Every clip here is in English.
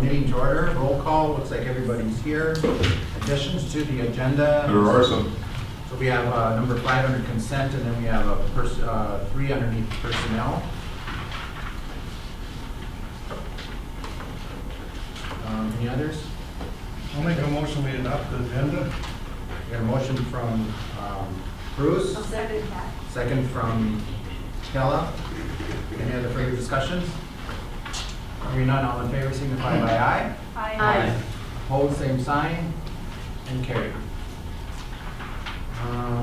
meeting to order. Roll call. Looks like everybody's here. Additions to the agenda. There are some. So we have number 5 under consent, and then we have 3 underneath personnel. Any others? I'll make a motion we adopt the agenda. We got a motion from Bruce, I'll second that. second from Kella. Any other further discussions? Hearing none, all in favor signify by aye. Aye. Opposed, same sign, and carried.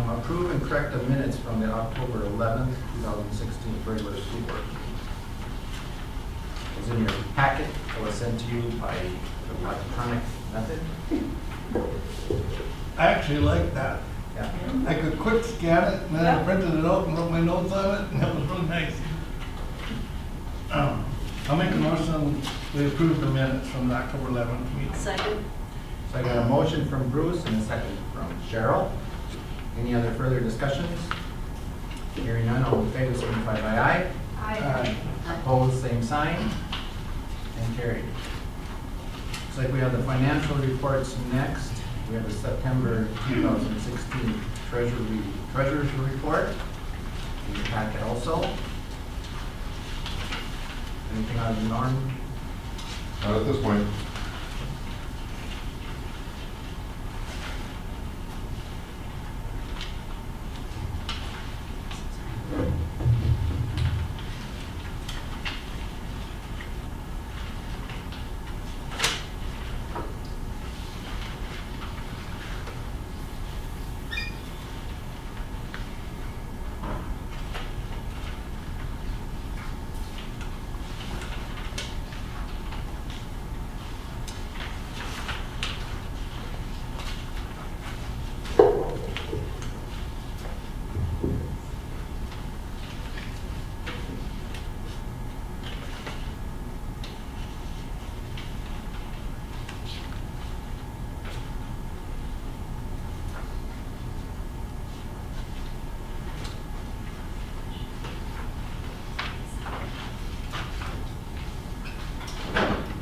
Approve and correct the minutes from the October 11th, 2016 regular school board meeting. It was in your packet, it was sent to you by electronic method. I actually like that. Yeah. I could quick scan it, and then I Yeah. printed it out and wrote my notes on it, and that was really nice. I'll make a motion we approve the minutes from the October 11th meeting. Second. So I got a motion from Bruce and a second from Cheryl. Any other further discussions? Hearing none, all in favor signify by aye. Aye. Opposed, same sign, and carried. Looks like we have the financial reports next. We have the September 2016 treasurer's report in the packet also. Anything out of the norm? Not at this point.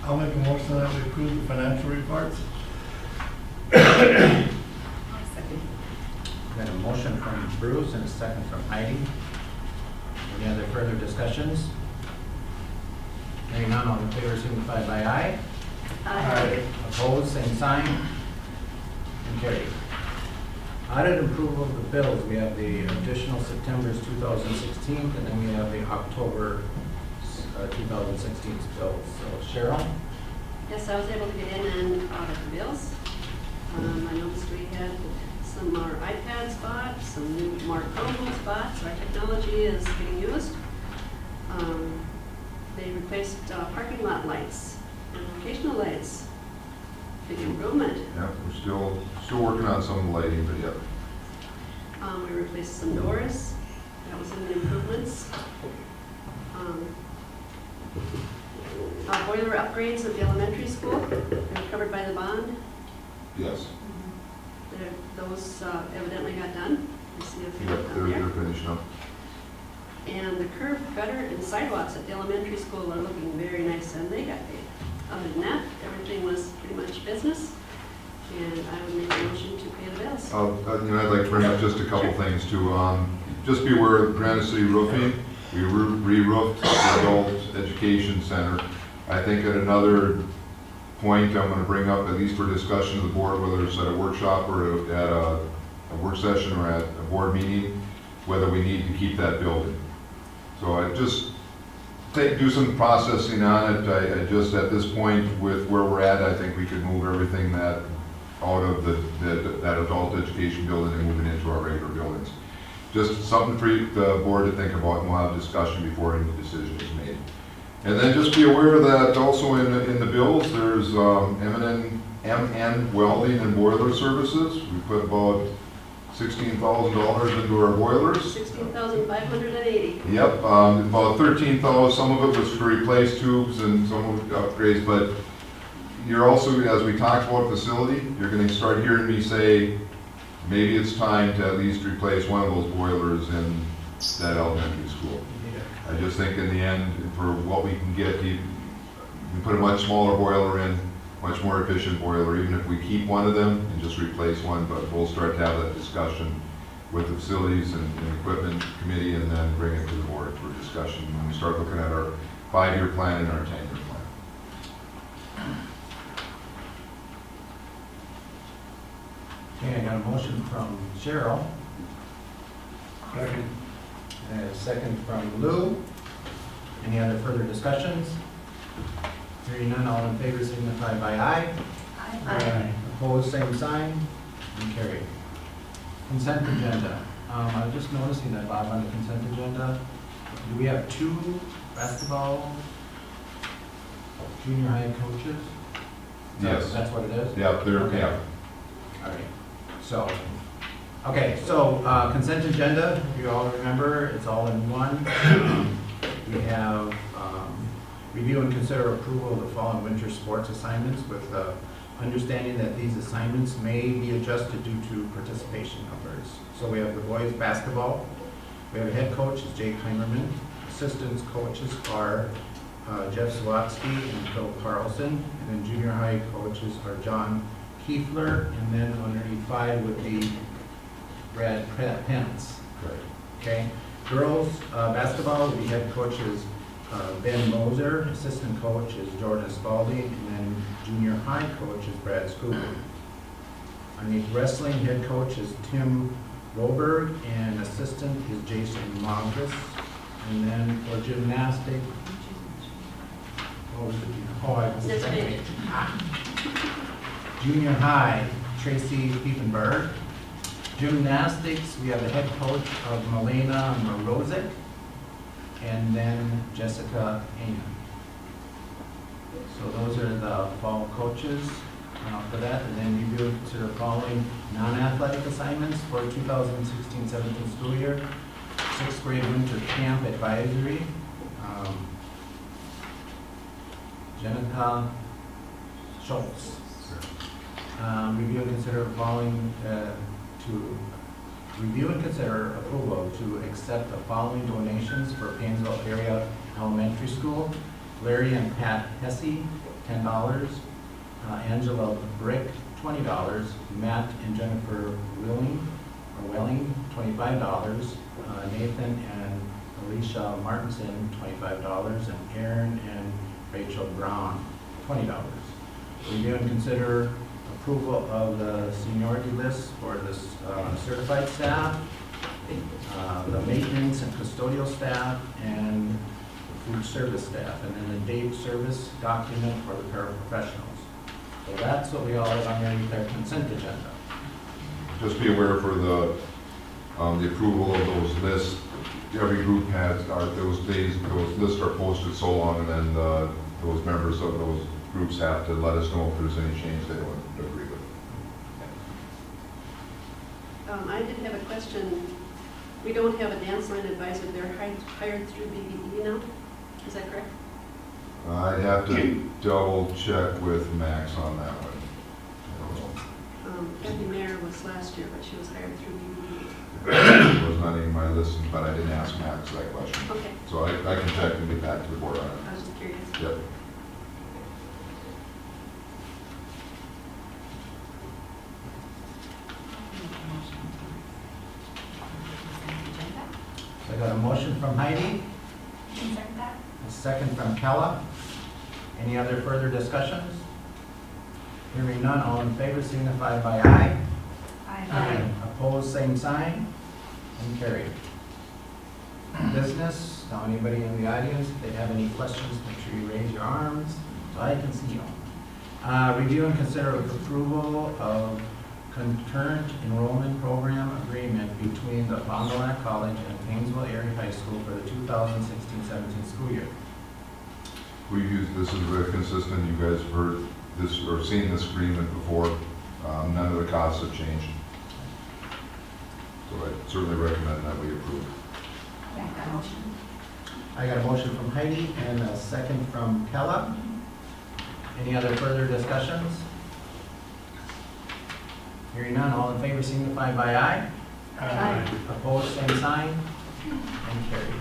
I'll make a motion that we approve the financial reports. I'll second. We got a motion from Bruce and a second from Heidi. Any other further discussions? Hearing none, all in favor signify by aye. Aye. Opposed, same sign, and carried. Audit approval of the bills, we have the additional September's 2016, and then we have the October 2016 bills. So Cheryl? Yes, I was able to get in and audit the bills. I noticed we had some more iPads bought, some new more Chromebooks bought, so our technology is being used. They replaced parking lot lights and vocational lights. Big improvement. Yeah, we're still working on some of the lighting, but yeah. We replaced some doors. That was in the improvements. Boiler upgrades at the elementary school, they're covered by the bond. Yes. Those evidently got done. You see a few Yep, up they're there. finishing up. And the curb, gutter, and sidewalks at the elementary school are looking very nice, and they got paid. Other than that, everything was pretty much business, and I would make a motion to pay the bills. I'd like to bring up just a couple things too. Just be aware of Granite City Roofing. We re-roofed the adult education center. I think at another point I'm going to bring up, at least for discussion of the board, whether it's at a workshop or at a work session or at a board meeting, whether we need to keep that building. So I just do some processing on it. I just, at this point, with where we're at, I think we could move everything that out of that adult education building and move it into our regular buildings. Just something for the board to think about, and we'll have discussion before any decision is made. And then just be aware that also in the bills, there's MN Welding and Boiler Services. We put about $16,000 into our boilers. $16,580. Yep, about 13,000. Some of it was to replace tubes and some of it upgrades, but you're also, as we talked about facility, you're going to start hearing me say, maybe it's time to at least replace one of those boilers in that elementary school. I just think in the end, for what we can get, can put a much smaller boiler in, much more efficient boiler, even if we keep one of them and just replace one, but we'll start to have that discussion with the facilities and equipment committee and then bring it to the board for discussion when we start looking at our 5-year plan and our 10-year plan. Okay, I got a motion from Cheryl, Second. and a second from Lou. Any other further discussions? Hearing none, all in favor signify by aye. Aye. Opposed, same sign, and carried. Consent agenda. I was just noticing that, Bob, on the consent agenda, do we have 2 basketball junior high coaches? Yes. That's what it is? Yeah, they're, Okay. yeah. All right, so, consent agenda, if you all remember, it's all in one. We have review and consider approval of the fall and winter sports assignments with understanding that these assignments may be adjusted due to participation numbers. So we have the boys basketball, we have a head coach is Jake Heimerman, assistants coaches are Jeff Zwatsky and Phil Carlson, and then junior high coaches are John Kiefler, and then underneath 5 would be Brad Pence. Right. Okay, girls basketball, the head coach is Ben Moser, assistant coach is Jordan Spalding, and then junior high coach is Brad Scuba. Underneath wrestling, head coach is Tim Roberg, and assistant is Jason Mongus. And then for gymnastics, I was That's second me. page. Junior high, Tracy Piefenberg. Gymnastics, we have the head coach of Milena Morozic, and then Jessica Amen. So those are the fall coaches for that, and then you do consider following non-athletic assignments for 2016-17 school year. 6th grade winter camp advisory. Jenica Schultz. Review and consider following to review and consider approval to accept the following donations for Paynesville area elementary school. Larry and Pat Hesse, $10. Angela Brick, $20. Matt and Jennifer Welling, $25. Nathan and Alicia Martinson, $25. And Aaron and Rachel Brown, $20. Review and consider approval of the seniority list for the certified staff, the maintenance and custodial staff, and the food service staff, and then the date service document for the paraprofessionals. So that's what we all have underneath our consent agenda. Just be aware for the approval of those lists, every group has, those lists are posted so long, and then those members of those groups have to let us know if there's any change they don't agree with. I did have a question. We don't have a dance line advisor. They're hired through BBE now. Is that correct? I'd have to double check with Max on that one. I don't know. Kathy Mayer was last year, but she was hired through BBE. It was not in my list, but I didn't ask Max that question. Okay, So I can check and get back to the board on I was just curious. it. Yep. So I got a motion from Heidi, a second from Kella. Any other further discussions? Hearing none, all in favor signify by aye. Opposed, same sign, and carried. Business, now anybody in the audience, if they have any questions, make sure you raise your arms so I can see them. Review and consider approval of concurrent enrollment program agreement between the Fond du Lac College and Paynesville Area High School for the 2016-17 school year. We've used, this is very consistent, you guys have heard this or seen this agreement before. None of the costs have changed. So I certainly recommend that we approve. I got a motion from Heidi and a second from Kella. Any other further discussions? Hearing none, all in favor signify by aye. Aye. Opposed, same sign, and carried.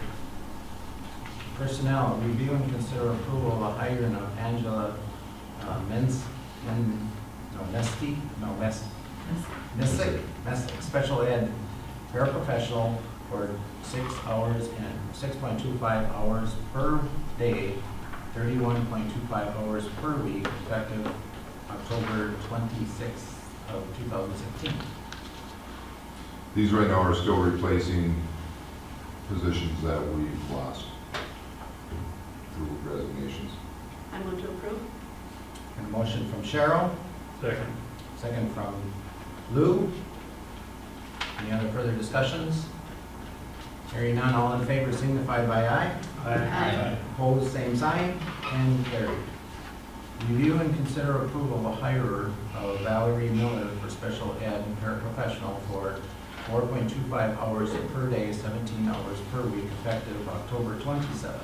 Personnel, review and consider approval of a hiring of Angela Messick, special ed paraprofessional for 6.25 hours per day, 31.25 hours per week, effective October 26th of 2016. These right now are still replacing positions that we've lost through resignations. I move to approve. And a motion from Cheryl, Second. second from Lou. Any other further discussions? Hearing none, all in favor signify by aye. Aye. Opposed, same sign, and carried. Review and consider approval of a hire of Valerie Miller for special ed paraprofessional for 4.25 hours per day, 17 hours per week, effective October 27,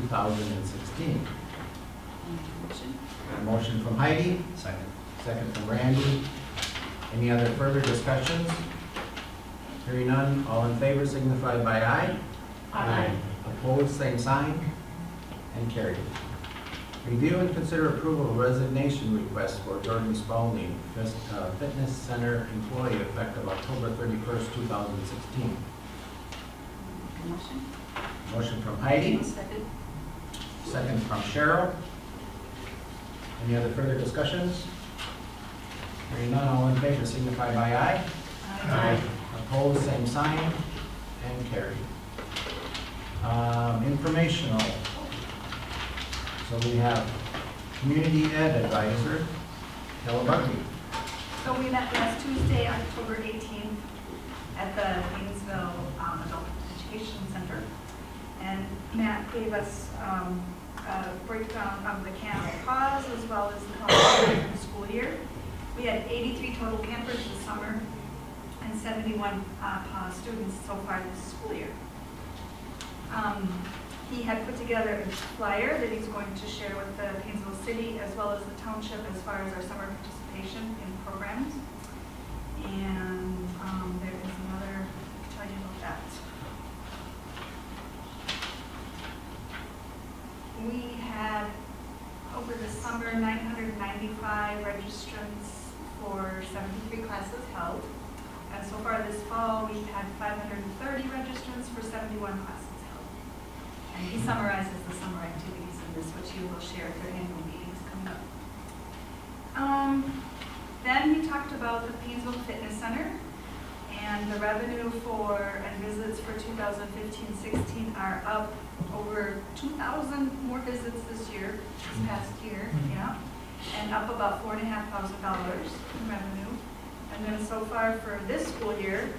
2016. Motion. A motion from Heidi, Second. second from Randy. Any other further discussions? Hearing none, all in favor signify by aye. Aye. Opposed, same sign, and carried. Review and consider approval of resignation request for Jordan Spalding, Fitness Center employee, effective October 31st, 2016. Motion. Motion from Heidi, Second. second from Cheryl. Any other further discussions? Hearing none, all in favor signify by aye. Aye. Opposed, same sign, and carried. Informational. So we have Community Ed Advisor, Ella Buckley. So we met last Tuesday, October 18th, at the Paynesville Adult Education Center. And Matt gave us a breakdown of the camp pause as well as the college school year. We had 83 total campers this summer and 71 pause students so far this school year. He had put together a flyer that he's going to share with the Paynesville City as well as the township as far as our summer participation in programs. And there is another, I'll tell you about that. We had over the summer 995 registrants for 73 classes held. And so far this fall, we've had 530 registrants for 71 classes. And he summarizes the summer activities in this, which he will share at their annual meetings coming up. Then he talked about the Paynesville Fitness Center and the revenue for and visits for 2015-16 are up over 2,000 more visits this year, this past year, yeah, and up about $4,500 in revenue. And then so far for this school year,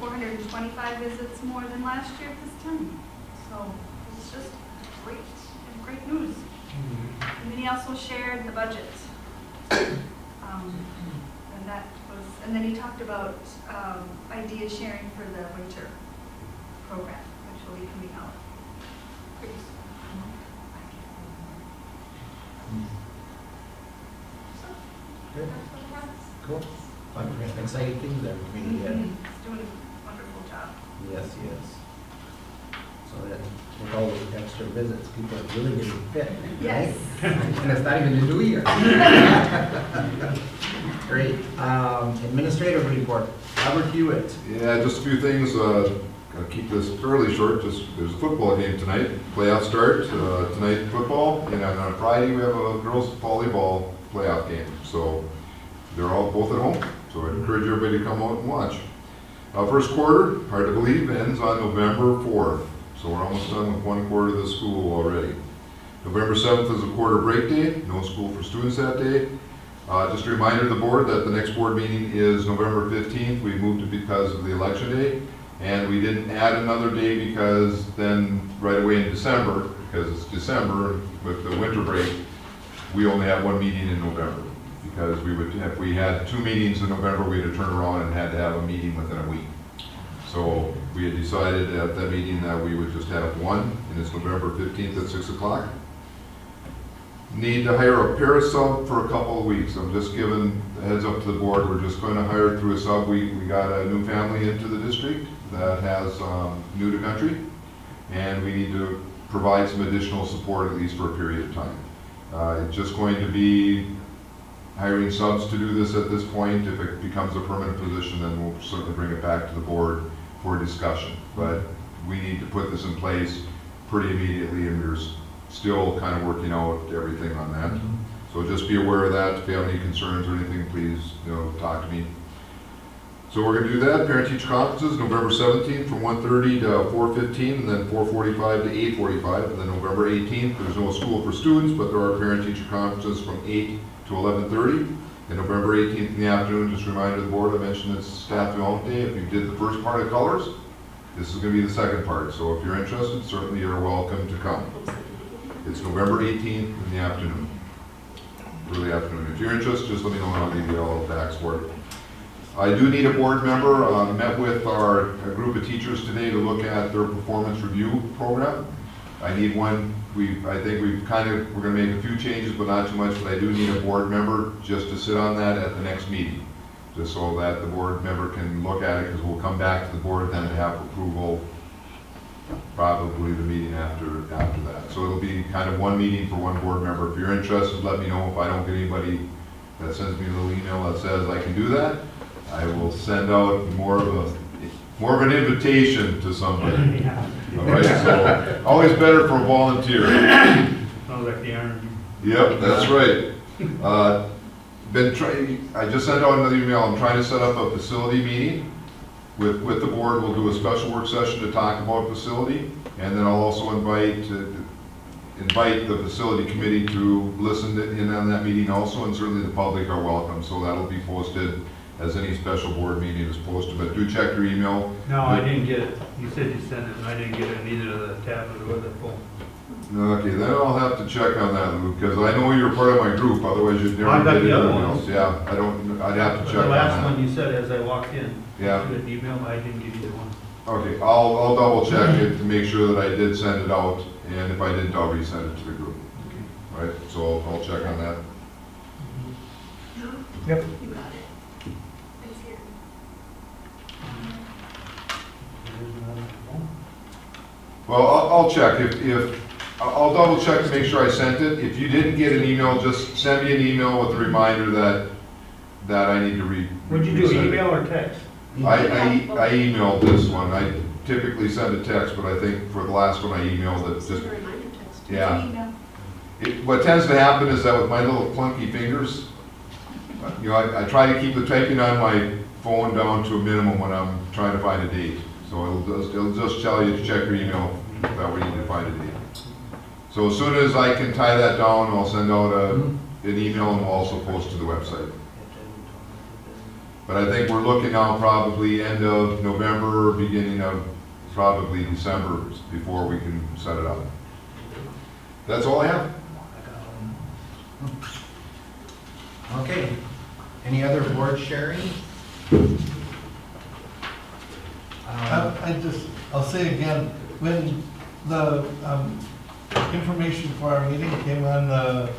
425 visits more than last year at this time. So it's just great news. And then he also shared the budget. And then he talked about idea sharing for the winter program, which will be coming out pretty soon. So, Good. that's what it has. Cool. Fun, exciting things there, Community Ed. He's doing a wonderful job. Yes, yes. So that with all those extra visits, people are really getting fit, right? Yes. And it's not even the new year. Great. Administrative report, Robert Hewitt. Yeah, just a few things, gonna keep this fairly short, just, there's a football game tonight, playoff start, tonight football, and on Friday we have a girls volleyball playoff game, so they're all both at home, so I encourage everybody to come out and watch. First quarter, hard to believe, ends on November 4th, so we're almost done with one quarter of the school already. November 7th is a quarter break day, no school for students that day. Just a reminder to the board that the next board meeting is November 15th. We moved it because of the election day, and we didn't add another day because then right away in December, because it's December with the winter break, we only have one meeting in November. Because we would, if we had 2 meetings in November, we'd have turned around and had to have a meeting within a week. So we had decided at that meeting that we would just have one, and it's November 15th at 6 o'clock. Need to hire a parasub for a couple of weeks. I'm just giving a heads up to the board. We're just going to hire through a sub. We got a new family into the district that has new to country, and we need to provide some additional support at least for a period of time. It's just going to be hiring subs to do this at this point. If it becomes a permanent position, then we'll certainly bring it back to the board for discussion. But we need to put this in place pretty immediately, and we're still kind of working out everything on that. So just be aware of that. If you have any concerns or anything, please, talk to me. So we're going to do that. Parent-teacher conferences, November 17th from 1:30 to 4:15, and then 4:45 to 8:45. And then November 18th, there's no school for students, but there are parent-teacher conferences from 8 to 11:30. And November 18th in the afternoon, just a reminder to the board, I mentioned it's staff development day. If you did the first part of colors, this is going to be the second part. So if you're interested, certainly you're welcome to come. It's November 18th in the afternoon, early afternoon. If you're interested, just let me know and I'll give you all the facts for it. I do need a board member. Met with a group of teachers today to look at their performance review program. I need one. I think we're going to make a few changes, but not too much. But I do need a board member just to sit on that at the next meeting, just so that the board member can look at it, because we'll come back to the board then to have approval probably the meeting after that. So it'll be kind of one meeting for one board member. If you're interested, let me know. If I don't get anybody that sends me a little email that says I can do that, I will send out more of an invitation to somebody. All right, so always better for a volunteer. Sounds like the Army. Yep, that's right. I just sent out another email. I'm trying to set up a facility meeting with the board. We'll do a special work session to talk about facility, and then I'll also invite the facility committee to listen in on that meeting also, and certainly the public are welcome. So that'll be posted as any special board meeting is posted. But do check your email. No, I didn't get it. You said you sent it, and I didn't get it in either the tablet or the phone. Okay, then I'll have to check on that, Luke, because I know you're part of my group. Otherwise, you'd never I got get the other emails. ones. Yeah, I'd have to check The on last that. one you said as I walked in. Yeah. You had an email, but I didn't get either one. Okay, I'll double check it to make sure that I did send it out, and if I didn't, I'll resend it to the group. All right, so I'll check on that. Yep. You got it. It's here. Well, I'll check. I'll double check to make sure I sent it. If you didn't get an email, just send me an email with a reminder that I need to Would you do resend it. email or text? I emailed this one. I typically send a text, but I think for the last one I emailed it. Send Just, a reminder text. yeah. Email. What tends to happen is that with my little clunky fingers, I try to keep the typing on my phone down to a minimum when I'm trying to find a date. So it'll just tell you to check your email, that way you can find a date. So as soon as I can tie that down, I'll send out an email, and we'll also post to the website. But I think we're looking now probably end of November, beginning of probably December before we can set it up. That's all I have. Okay. Any other board sharing? I'll say again, when the information for our meeting came on the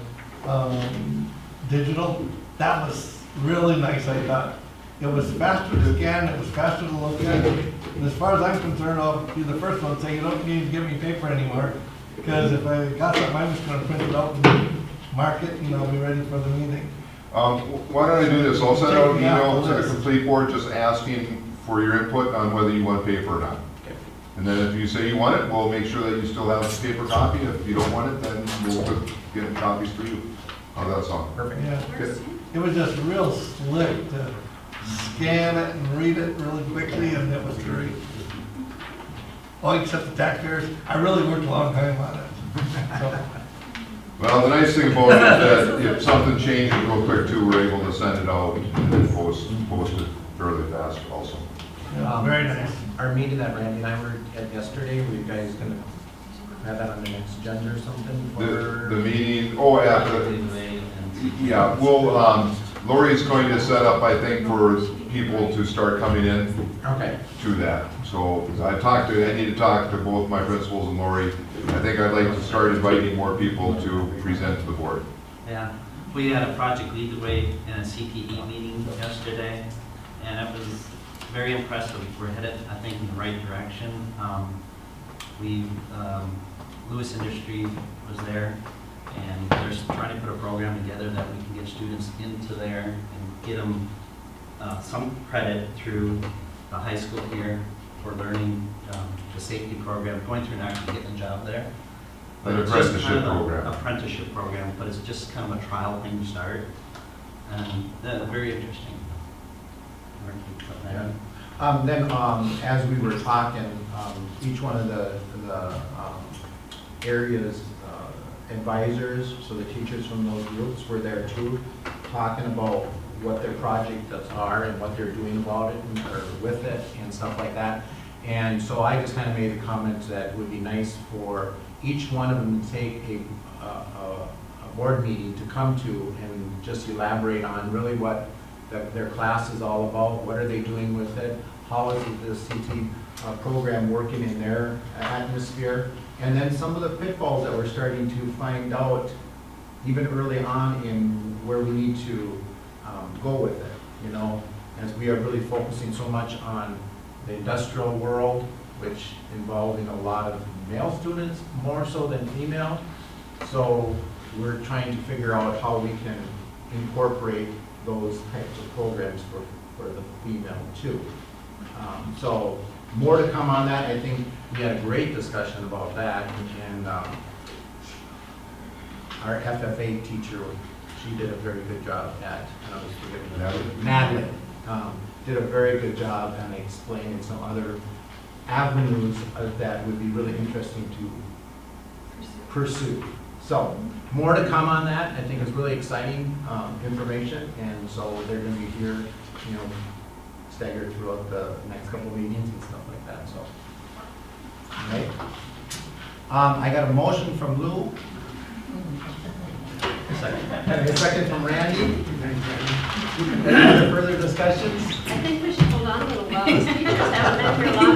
digital, that was really nice, I thought. It was faster to scan, it was faster to look at. And as far as I'm concerned, I'll be the first one to say, you don't need to give me paper anymore, because if I got something, I'm just gonna print it out and mark it, and I'll be ready for the meeting. Why don't I do this? I'll send out an email to the complete board just asking for your input on whether you want paper or not. Okay. And then if you say you want it, we'll make sure that you still have a paper copy. If you don't want it, then we'll get copies for you. How's that sound? Perfect. Yeah, Good. it was just real slick to scan it and read it really quickly, and it was great. All except the taxpayers, I really worked a long time on it. So, Well, the nice thing about it is that if something changes real quick too, we're able to send it out and then post it fairly fast also. yeah, very nice. Our meeting that Randy and I were at yesterday, were you guys gonna have that on the next agenda or something? The meeting, oh, yeah, well, Lori's going to set up, I think, for people to start coming in Okay. to that. So I need to talk to both my principals and Lori. I think I'd like to start inviting more people to present to the board. Yeah, we had a project lead the way in a CPE meeting yesterday, and it was very impressive. We're headed, I think, in the right direction. Lewis Industry was there, and they're trying to put a program together that we can get students into there and get them some credit through the high school here for learning the safety program, going through and actually getting a job there. But An it's just apprenticeship kind of a program. Apprenticeship program, but it's just kind of a trial thing to start, and very interesting. We're gonna keep putting that in. Then, as we were talking, each one of the areas advisors, so the teachers from those groups were there too, talking about what their projects are and what they're doing about it or with it and stuff like that. And so I just kind of made a comment that it would be nice for each one of them to take a board meeting to come to and just elaborate on really what their class is all about, what are they doing with it, how is the CT program working in their atmosphere, and then some of the pitfalls that we're starting to find out even early on in where we need to go with it, you know, as we are really focusing so much on the industrial world, which involving a lot of male students more so than female. So we're trying to figure out how we can incorporate those types of programs for the female too. So more to come on that. I think we had a great discussion about that, and our FFA teacher, she did a very good job at, and I was forgetting Natalie, did a very good job and explaining some other avenues that would be really interesting to pursue. So more to come on that. I think it's really exciting information, and so they're going to be here, you know, staggered throughout the next couple of meetings and stuff like that. So, all right. I got a motion from Lou. And a second from Randy. Any other further discussions? I think we should hold on a little while. These teachers haven't been here long